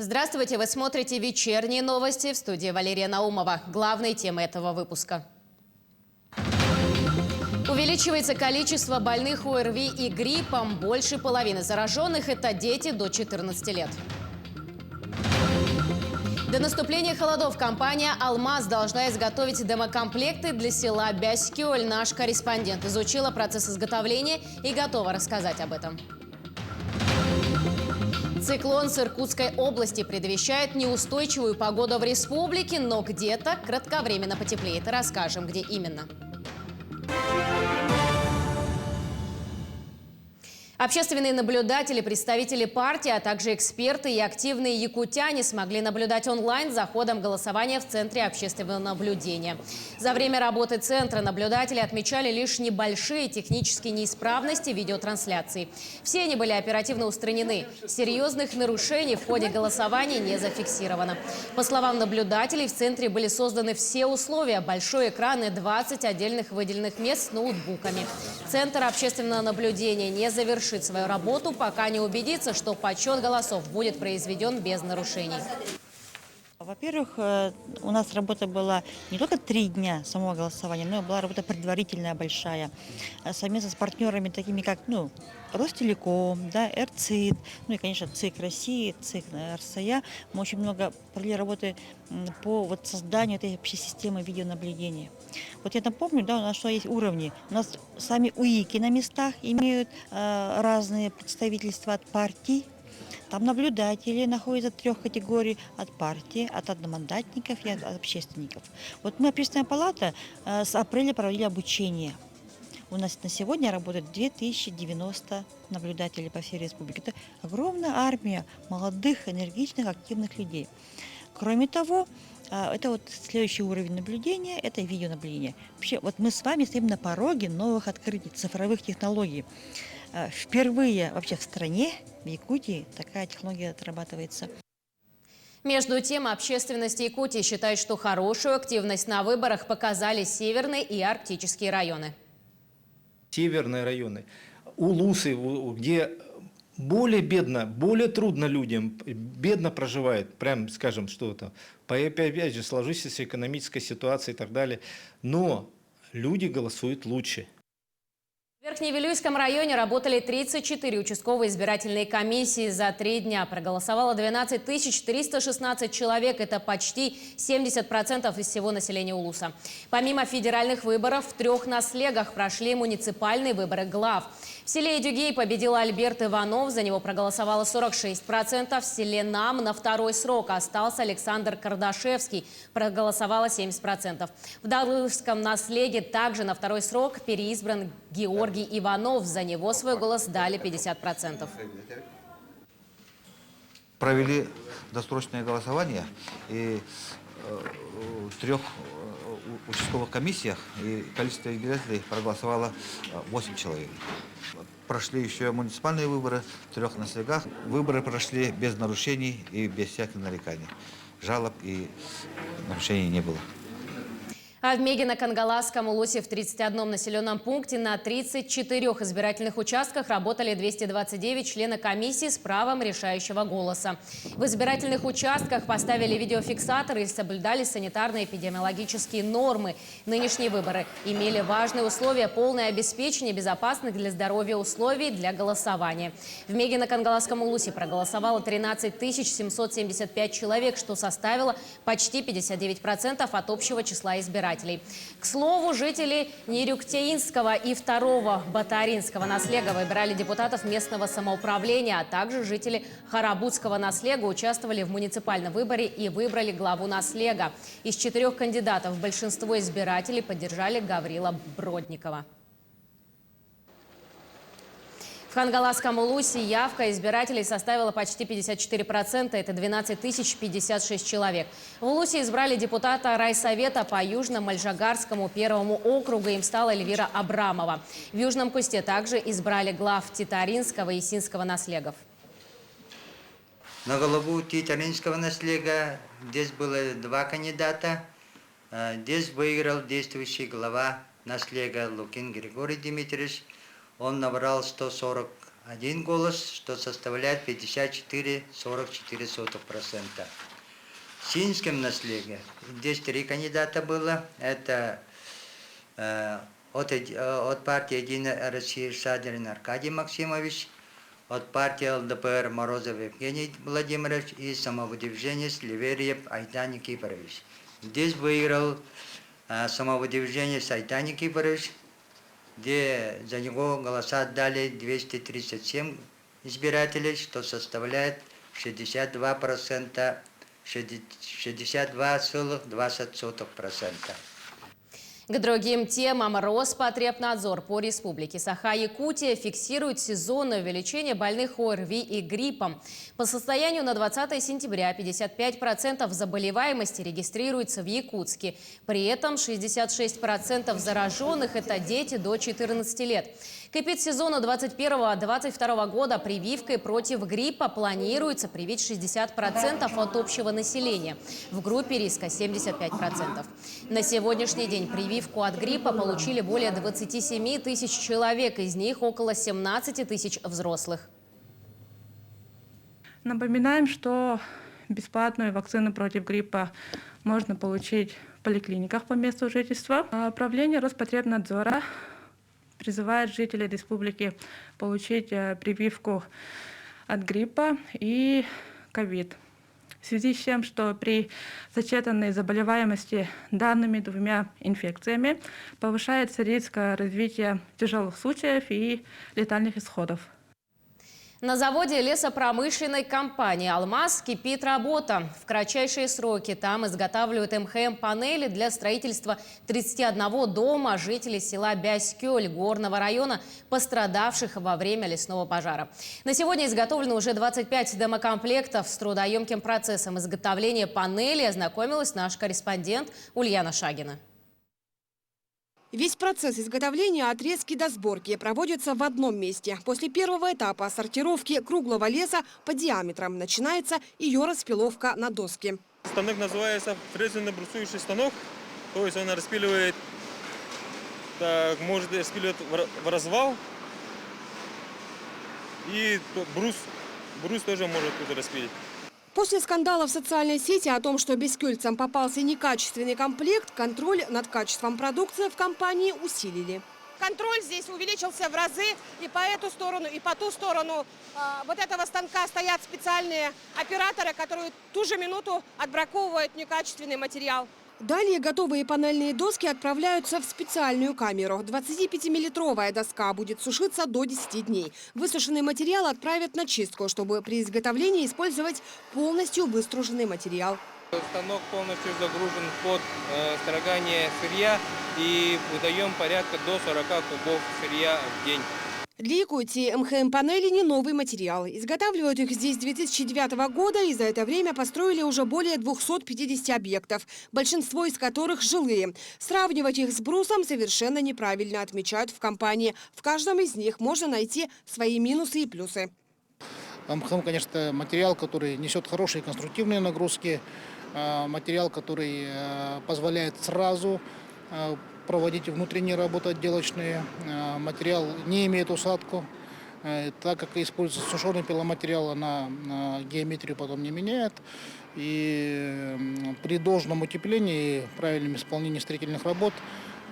Здравствуйте, вы смотрите «Вечерние новости», в студии Валерия Наумова. Главные темы этого выпуска. Увеличивается количество больных ОРВИ и гриппом. Больше половины зараженных – это дети до 14 лет. До наступления холодов компания «Алмаз» должна изготовить демокомплекты для села Бяскёль. Наш корреспондент изучила процесс изготовления и готова рассказать об этом. Циклон с Иркутской области предвещает неустойчивую погоду в республике, но где-то кратковременно потеплеет. Расскажем, где именно. Общественные наблюдатели, представители партии, а также эксперты и активные якутяне смогли наблюдать онлайн за ходом голосования в Центре общественного наблюдения. За время работы Центра наблюдатели отмечали лишь небольшие технические неисправности видеотрансляции. Все они были оперативно устранены. Серьезных нарушений в ходе голосования не зафиксировано. По словам наблюдателей, в Центре были созданы все условия. Большой экран и 20 отдельных выделенных мест с ноутбуками. Центр общественного наблюдения не завершил свою работу, пока не убедится, что подсчет голосов будет произведен без нарушений. Во-первых, у нас работа была не только 3 дня самого голосования, но и была работа предварительная большая. Совместно с партнерами, такими как Ростелеком, РЦИД, и, конечно, ЦИК России, ЦИК РСЯ. Мы очень много провели работы по созданию этой общей системы видеонаблюдения. Я напомню, у нас что есть уровни. У нас сами УИКи на местах имеют разные представительства от партий. Там наблюдатели находятся 3 категорий: от партии, от одномандатников и от общественников. Мы, Общественная палата, с апреля провели обучение. У нас на сегодня работает 2090 наблюдателей по всей республике. Это огромная армия молодых, энергичных, активных людей. Кроме того, это следующий уровень наблюдения, это видеонаблюдение. Вообще, мы с вами стоим на пороге новых открытий, цифровых технологий. Впервые вообще в стране, в Якутии, такая технология отрабатывается. Между тем, общественность Якутии считает, что хорошую активность на выборах показали северные и арктические районы. Северные районы, улусы, где более бедно, более трудно людям, бедно проживают, прям скажем, что-то. Опять же, сложившейся экономической ситуации и так далее. Но люди голосуют лучше. В Верхневилюйском районе работали 34 участковые избирательные комиссии за 3 дня. Проголосовало 12 316 человек. Это почти 70% из всего населения Улуса. Помимо федеральных выборов, в 3 наслегах прошли муниципальные выборы глав. В селе Эдюгей победил Альберт Иванов. За него проголосовало 46%. В селе Нам на 2-й срок остался Александр Кардашевский. Проголосовало 70%. В Далышском наслеге также на 2-й срок переизбран Георгий Иванов. За него свой голос дали 50%. Провели досрочное голосование и в 3 участковых комиссиях, и количество избирателей проголосовало 8 человек. Прошли еще муниципальные выборы в 3 наслегах. Выборы прошли без нарушений и без всяких нареканий. Жалоб и нарушений не было. А в Мегино-Кангаласском Улусе в 31 населенном пункте на 34 избирательных участках работали 229 членов комиссии с правом решающего голоса. В избирательных участках поставили видеофиксаторы и соблюдали санитарно-эпидемиологические нормы. Нынешние выборы имели важные условия: полное обеспечение безопасных для здоровья условий для голосования. В Мегино-Кангаласском Улусе проголосовало 13 775 человек, что составило почти 59% от общего числа избирателей. К слову, жители Нерюктеинского и 2-го Батаринского наслега выбирали депутатов местного самоуправления, а также жители Харабудского наслега участвовали в муниципальном выборе и выбрали главу наслега. Из 4 кандидатов большинство избирателей поддержали Гаврила Бродникова. В Хангаласском Улусе явка избирателей составила почти 54%, это 12 056 человек. В Улусе избрали депутата райсовета по Южно-Мальжагарскому 1-му округу, им стала Эльвира Абрамова. В Южном Кусте также избрали глав Титаринского и Синского наслегов. На главу Титаринского наслега здесь было 2 кандидата. Здесь выиграл действующий глава наслега Лукин Григорий Дмитриевич. Он набрал 140 1 голос, что составляет 54,44%. В Синском наследии здесь 3 кандидата было. Это от партии «Единая Россия» Шадрин Аркадий Максимович, от партии ЛДПР Морозов Евгений Владимирович и самовыдвижение Ливериев Айдан Никифорович. Здесь выиграл самовыдвижение Айдан Никифорович, где за него голоса дали 237 избирателей, что составляет 62%, 62,20%. К другим темам. Роспотребнадзор по республике Саха-Якутия фиксирует сезонное увеличение больных ОРВИ и гриппом. По состоянию на 20 сентября 55% заболеваемости регистрируется в Якутске. При этом 66% зараженных – это дети до 14 лет. К эпидсезону 2021-2022 года прививкой против гриппа планируется привить 60% от общего населения. В группе риска 75%. На сегодняшний день прививку от гриппа получили более 27 тысяч человек, из них около 17 тысяч взрослых. Напоминаем, что бесплатную вакцину против гриппа можно получить в поликлиниках по месту жительства. Управление Роспотребнадзора призывает жителей республики получить прививку от гриппа и ковид. В связи с тем, что при сочетанной заболеваемости данными 2 инфекциями повышается риск развития тяжелых случаев и летальных исходов. На заводе лесопромышленной компании «Алмаз» кипит работа. В кратчайшие сроки там изготавливают МХМ-панели для строительства 31 дома жителей села Бяськёль горного района, пострадавших во время лесного пожара. На сегодня изготовлено уже 25 домокомплектов. С трудоемким процессом изготовления панелей ознакомилась наш корреспондент Ульяна Шагина. Весь процесс изготовления от резки до сборки проводится в одном месте. После первого этапа сортировки круглого леса по диаметрам начинается ее распиловка на доски. Станок называется фрезерно-бруцующий станок. То есть он распиливает, может распиливать в развал. И брус тоже может тут распилить. После скандала в социальной сети о том, что бяскёльцам попался некачественный комплект, контроль над качеством продукции в компании усилили. Контроль здесь увеличился в разы, и по эту сторону, и по ту сторону вот этого станка стоят специальные операторы, которые ту же минуту отбраковывают некачественный материал. Далее готовые панельные доски отправляются в специальную камеру. 25-миллитровая доска будет сушиться до 10 дней. Высушенный материал отправят на чистку, чтобы при изготовлении использовать полностью выструженный материал. Станок полностью загружен под строгание сырья и выдаем порядка до 40 кубов сырья в день. Для Якутии МХМ-панели не новый материал. Изготавливают их здесь с 2009 года и за это время построили уже более 250 объектов, большинство из которых жилые. Сравнивать их с брусом совершенно неправильно, отмечают в компании. В каждом из них можно найти свои минусы и плюсы. МХМ, конечно, материал, который несет хорошие конструктивные нагрузки, материал, который позволяет сразу проводить внутренние работы отделочные. Материал не имеет усадку, так как используется сушеный пиломатериал, она геометрию потом не меняет. И при должном утеплении и правильном исполнении строительных работ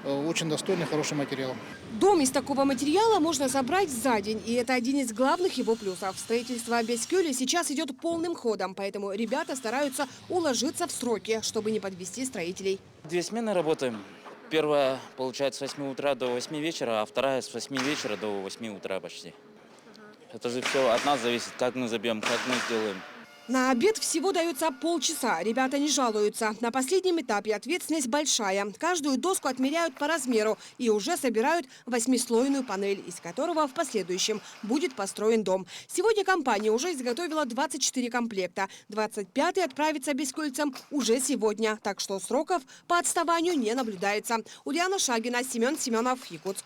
очень достойный, хороший материал. Дом из такого материала можно собрать за день, и это один из главных его плюсов. Строительство Бяскёля сейчас идет полным ходом, поэтому ребята стараются уложиться в сроки, чтобы не подвести строителей. 2 смены работаем. Первая, получается, с 8 утра до 8 вечера, а вторая с 8 вечера до 8 утра почти. Это же все от нас зависит, как мы забьем, как мы сделаем. На обед всего дается полчаса. Ребята не жалуются. На последнем этапе ответственность большая. Каждую доску отмеряют по размеру и уже собирают 8-слойную панель, из которого в последующем будет построен дом. Сегодня компания уже изготовила 24 комплекта. 25-й отправится бяскёльцам уже сегодня. Так что сроков по отставанию не наблюдается. Ульяна Шагина, Семен Семенов, Якутск.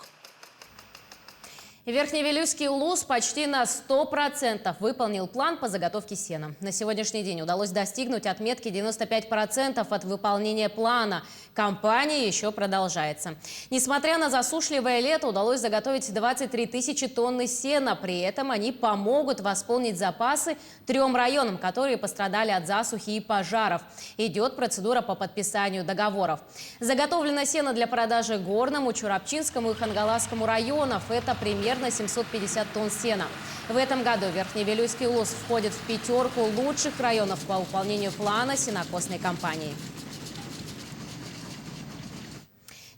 Верхневилюйский улус почти на 100% выполнил план по заготовке сена. На сегодняшний день удалось достигнуть отметки 95% от выполнения плана. Кампания еще продолжается. Несмотря на засушливое лето, удалось заготовить 23 тысячи тонн сена. При этом они помогут восполнить запасы 3 районам, которые пострадали от засухи и пожаров. Идет процедура по подписанию договоров. Заготовлено сено для продажи Горному, Чурапчинскому и Хангаласскому районов. Это примерно 750 тонн сена. В этом году Верхневилюйский улус входит в 5 лучших районов по выполнению плана сенокосной кампании.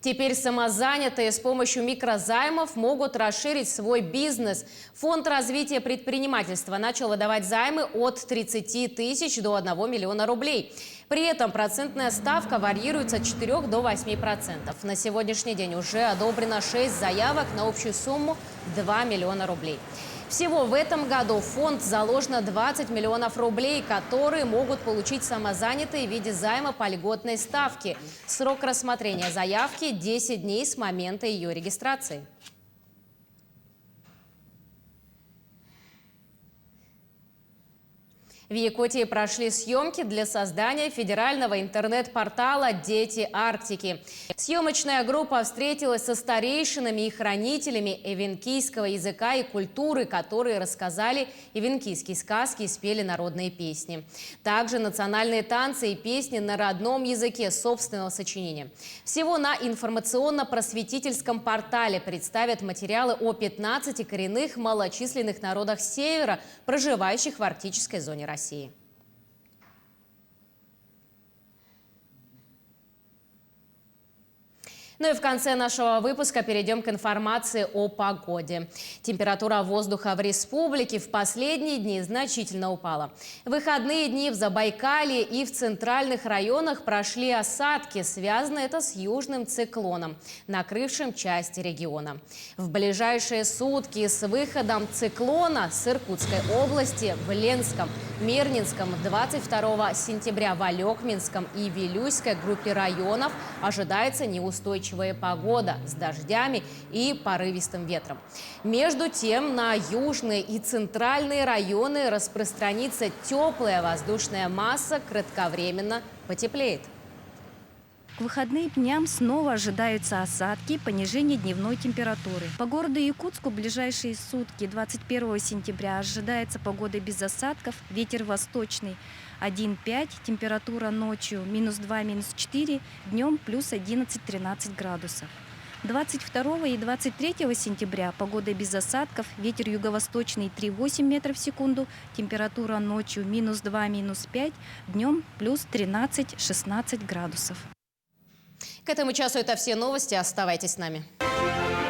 Теперь самозанятые с помощью микрозаймов могут расширить свой бизнес. Фонд развития предпринимательства начал выдавать займы от 30 тысяч до 1 миллиона рублей. При этом процентная ставка варьируется от 4 до 8%. На сегодняшний день уже одобрено 6 заявок на общую сумму 2 миллиона рублей. Всего в этом году в фонд заложено 20 миллионов рублей, которые могут получить самозанятые в виде займа по льготной ставке. Срок рассмотрения заявки – 10 дней с момента ее регистрации. В Якутии прошли съемки для создания федерального интернет-портала «Дети Арктики». Съемочная группа встретилась со старейшинами и хранителями эвенкийского языка и культуры, которые рассказали эвенкийские сказки и спели народные песни. Также национальные танцы и песни на родном языке собственного сочинения. Всего на информационно-просветительском портале представят материалы о 15 коренных малочисленных народах Севера, проживающих в арктической зоне России. Ну и в конце нашего выпуска перейдем к информации о погоде. Температура воздуха в республике в последние дни значительно упала. В выходные дни в Забайкалье и в центральных районах прошли осадки. Связано это с южным циклоном, накрывшим часть региона. В ближайшие сутки с выходом циклона с Иркутской области в Ленском, Мирнинском 22 сентября в Алекминском и Вилюйской группе районов ожидается неустойчивая погода с дождями и порывистым ветром. Между тем, на южные и центральные районы распространится теплая воздушная масса, кратковременно потеплеет. К выходным дням снова ожидаются осадки, понижение дневной температуры. По городу Якутску в ближайшие сутки 21 сентября ожидается погода без осадков, ветер восточный 1,5, температура ночью -2, -4, днем плюс 11-13 градусов. 22 и 23 сентября погода без осадков, ветер юго-восточный 3,8 метров в секунду, температура ночью -2, -5, днем плюс 13-16 градусов. К этому часу это все новости. Оставайтесь с нами.